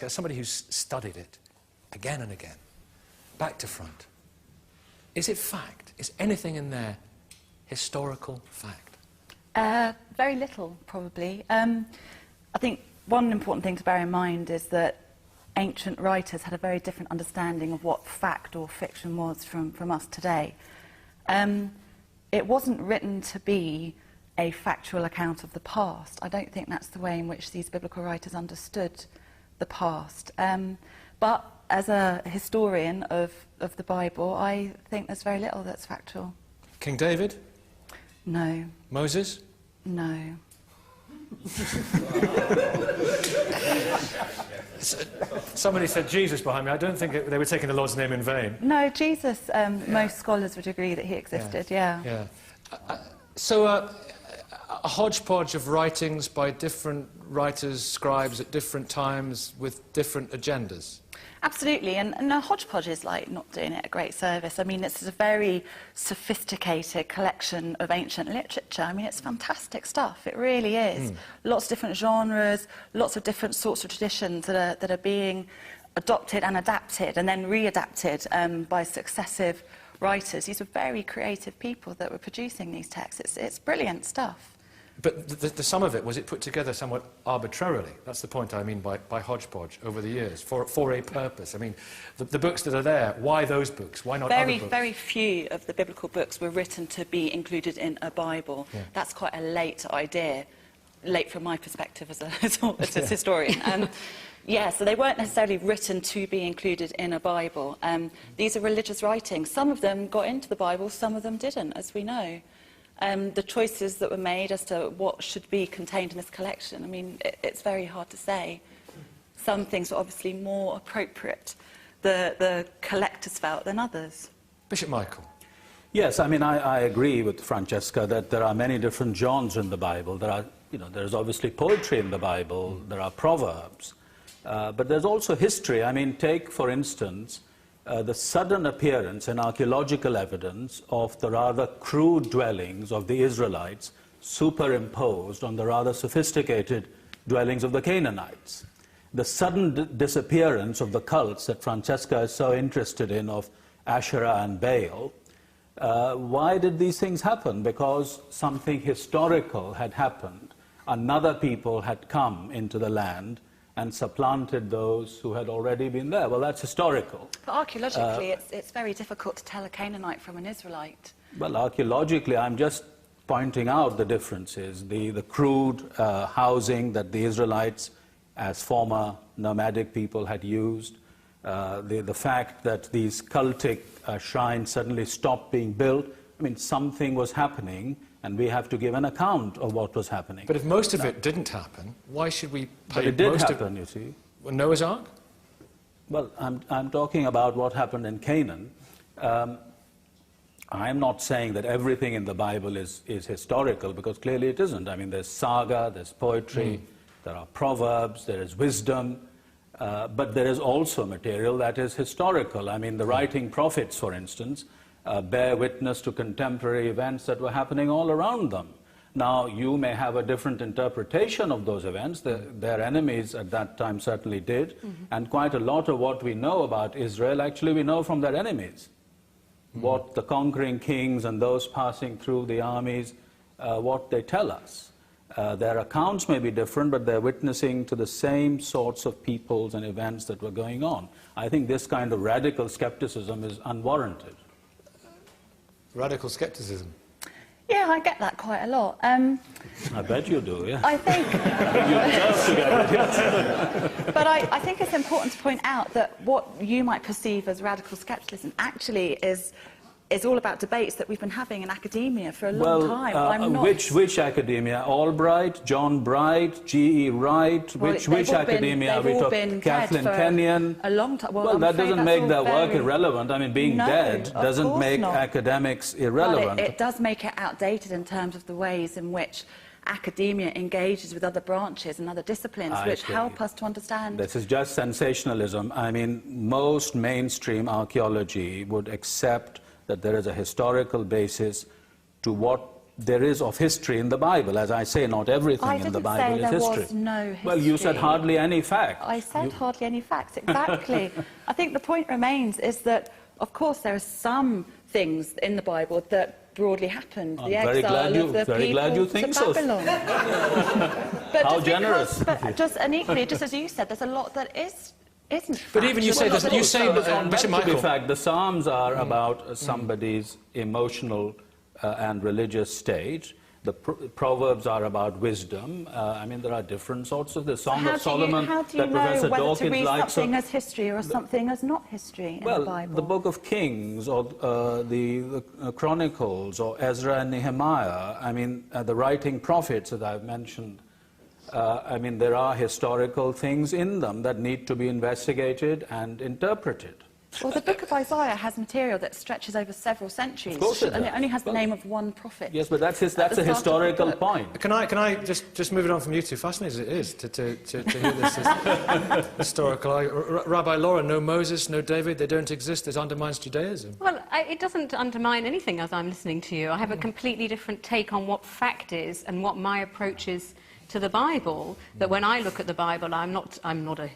As somebody who's studied it again and again, back to front, is it fact? Is anything in there historical fact? Very little, probably. I think one important thing to bear in mind is that ancient writers had a very different understanding of what fact or fiction was from us today. It wasn't written to be a factual account of the past. I don't think that's the way in which these biblical writers understood the past. But as a historian of the Bible, I think there's very little that's factual. King David? No. Moses? No. Somebody said Jesus behind me. I don't think they were taking the Lord's name in vain. No, Jesus, most scholars would agree that he existed, yeah. So a hodgepodge of writings by different writers, scribes at different times with different agendas. Absolutely, and a hodgepodge is like not doing it a great service. I mean, it's a very sophisticated collection of ancient literature. I mean, it's fantastic stuff. It really is. Lots of different genres, lots of different sorts of traditions that are being adopted and adapted and then readapted by successive writers. These were very creative people that were producing these texts. It's brilliant stuff. But the sum of it, was it put together somewhat arbitrarily? That's the point I mean by hodgepodge over the years, for a purpose. I mean, the books that are there, why those books? Why not other books? Very few of the biblical books were written to be included in a Bible. Yeah. That's quite a late idea, late from my perspective as a historian. Yeah, so they weren't necessarily written to be included in a Bible. These are religious writings. Some of them got into the Bible, some of them didn't, as we know. The choices that were made as to what should be contained in this collection, I mean, it's very hard to say. Some things were obviously more appropriate, the collectors felt, than others. Bishop Michael. Yes, I mean, I agree with Francesca that there are many different genres in the Bible. There's obviously poetry in the Bible, there are proverbs, but there's also history. I mean, take, for instance, the sudden appearance in archaeological evidence of the rather crude dwellings of the Israelites superimposed on the rather sophisticated dwellings of the Canaanites. The sudden disappearance of the cults that Francesca is so interested in, of Asherah and Baal. Why did these things happen? Because something historical had happened. Another people had come into the land and supplanted those who had already been there. Well, that's historical. But archaeologically, it's very difficult to tell a Canaanite from an Israelite. Well, archaeologically, I'm just pointing out the differences. The crude housing that the Israelites, as former nomadic people, had used. The fact that these cultic shrines suddenly stopped being built. I mean, something was happening, and we have to give an account of what was happening. But if most of it didn't happen, why should we pay but it did happen, you see. Noah's Ark? Well, I'm talking about what happened in Canaan. I'm not saying that everything in the Bible is historical, because clearly it isn't. I mean, there's saga, there's poetry, there are proverbs, there is wisdom, but there is also material that is historical. I mean, the writing prophets, for instance, bear witness to contemporary events that were happening all around them. Now, you may have a different interpretation of those events. Their enemies at that time certainly did, and quite a lot of what we know about Israel, actually we know from their enemies. What the conquering kings and those passing through the armies, what they tell us. Their accounts may be different, but they're witnessing to the same sorts of peoples and events that were going on. I think this kind of radical skepticism is unwarranted. Radical skepticism? Yeah, I get that quite a lot. I bet you do, yeah. I think... You deserve to get it. But I think it's important to point out that what you might perceive as radical skepticism actually is all about debates that we've been having in academia for a long time. I'm not... Which academia? Albright, John Bright, G.E. Wright? Well, which academia are we talking? Kathleen Kenyon? A long time. Well, that doesn't make their work irrelevant. I mean, being dead doesn't make academics irrelevant. But it does make it outdated in terms of the ways in which academia engages with other branches and other disciplines, which help us to understand... This is just sensationalism. I mean, most mainstream archaeology would accept that there is a historical basis to what there is of history in the Bible. As I say, not everything in the Bible is history. I didn't say there was no history. Well, you said hardly any facts. I said hardly any facts, exactly. I think the point remains is that, of course, there are some things in the Bible that broadly happened. I'm the exile of the people to Babylon. But how generous. And equally, just as you said, there's a lot that isn't. But even you say, Bishop Michael... In fact, the Psalms are about somebody's emotional and religious stage. The Proverbs are about wisdom. I mean, there are different sorts of the Song of Solomon that Professor Dawkins likes. How do you know whether to read something as history or something as not history in the Bible? Well, the Book of Kings or the Chronicles or Ezra and Nehemiah, I mean, the writing prophets that I've mentioned, I mean, there are historical things in them that need to be investigated and interpreted. Well, the book of Isaiah has material that stretches over several centuries, of course it and it only has the name of one prophet. Yes, but that's a historical point. Can I just move it on from you two? Fascinating as it is to hear this historical. Rabbi Laura, no Moses, no David, they don't exist. This undermines Judaism. Well, it doesn't undermine anything as I'm listening to you. I have a completely different take on what fact is and what my approach is to the Bible. That when I look at the Bible, I'm not a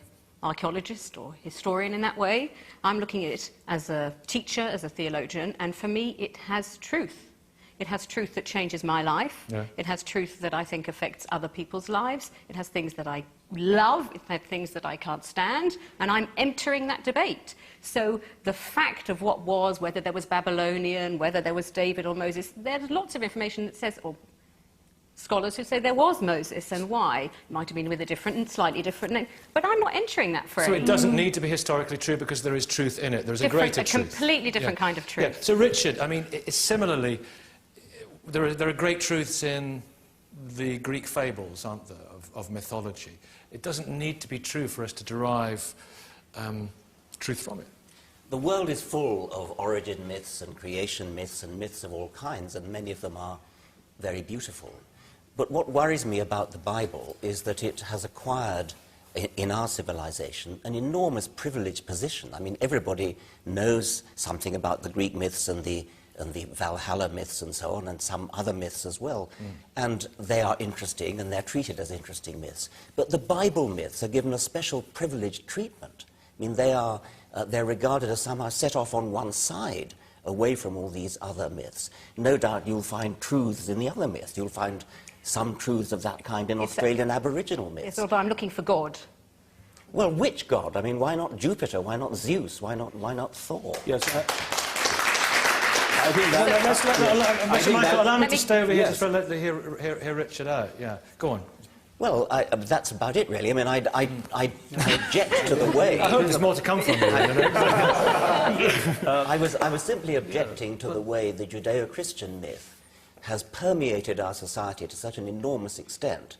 archaeologist or historian in that way. I'm looking at it as a teacher, as a theologian, and for me it has truth. It has truth that changes my life. Yeah. It has truth that I think affects other people's lives. It has things that I love. It has things that I can't stand, and I'm entering that debate. So the fact of what was, whether there was Babylonian, whether there was David or Moses, there's lots of information that says, or scholars who say there was Moses and why. It might have been with a slightly different name. But I'm not entering that frame. So it doesn't need to be historically true because there is truth in it. There's a greater truth. A completely different kind of truth. Yeah. So Richard, I mean, similarly, there are great truths in the Greek fables, aren't there, of mythology. It doesn't need to be true for us to derive truth from it. The world is full of origin myths and creation myths and myths of all kinds, and many of them are very beautiful. But what worries me about the Bible is that it has acquired, in our civilization, an enormous privileged position. I mean, everybody knows something about the Greek myths and the Valhalla myths and so on, and some other myths as well. And they are interesting, and they're treated as interesting myths. But the Bible myths are given a special privileged treatment. I mean, they're regarded as somehow set off on one side, away from all these other myths. No doubt you'll find truths in the other myths. You'll find some truths of that kind in Australian Aboriginal myths. Yes, although I'm looking for God. Well, which God? I mean, why not Jupiter? Why not Zeus? Why not Thor? Yes. I think that... Michael, allow me to stay over here just for hear Richard out. Yeah, go on. Well, that's about it, really. I mean, I object to the way... I hope there's more to come from you. I was simply objecting to the way the Judeo-Christian myth has permeated our society to such an enormous extent,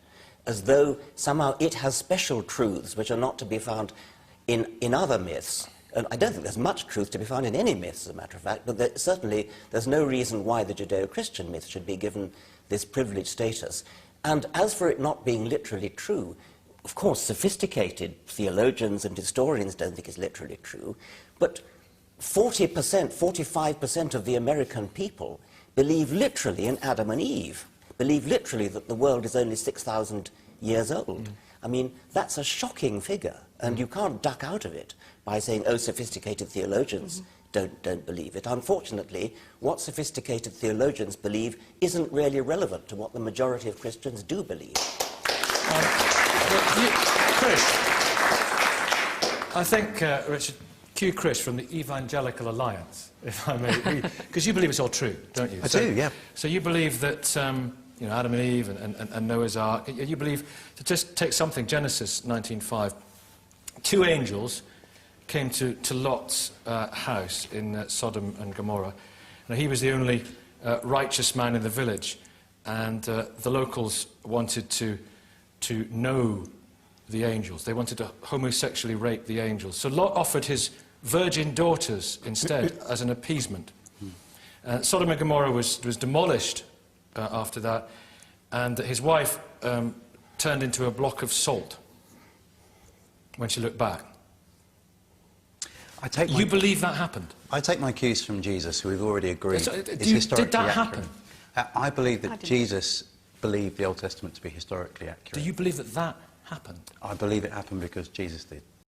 as though somehow it has special truths which are not to be found in other myths. And I don't think there's much truth to be found in any myths, as a matter of fact, but certainly there's no reason why the Judeo-Christian myth should be given this privileged status. And as for it not being literally true, of course, sophisticated theologians and historians don't think it's literally true, but 40%, 45% of the American people believe literally in Adam and Eve, believe literally that the world is only 6,000 years old. I mean, that's a shocking figure, and you can't duck out of it by saying, oh, sophisticated theologians don't believe it. Unfortunately, what sophisticated theologians believe isn't really relevant to what the majority of Christians do believe. Chris, I think, Richard, cue Chris from the Evangelical Alliance, if I may, because you believe it's all true, don't you? I do, yeah. So you believe that, you know, Adam and Eve and Noah's Ark, you believe, to just take something, Genesis 19:5, two angels came to Lot's house in Sodom and Gomorrah. Now, he was the only righteous man in the village, and the locals wanted to know the angels. They wanted to homosexually rape the angels. So Lot offered his virgin daughters instead as an appeasement. Sodom and Gomorrah was demolished after that, and his wife turned into a block of salt when she looked back. You believe that happened? I take my cues from Jesus, who we've already agreed is did historically that accurate. happen? I believe that Jesus believed the Old Testament to be historically accurate. Do you believe that that happened? I believe it happened because Jesus did.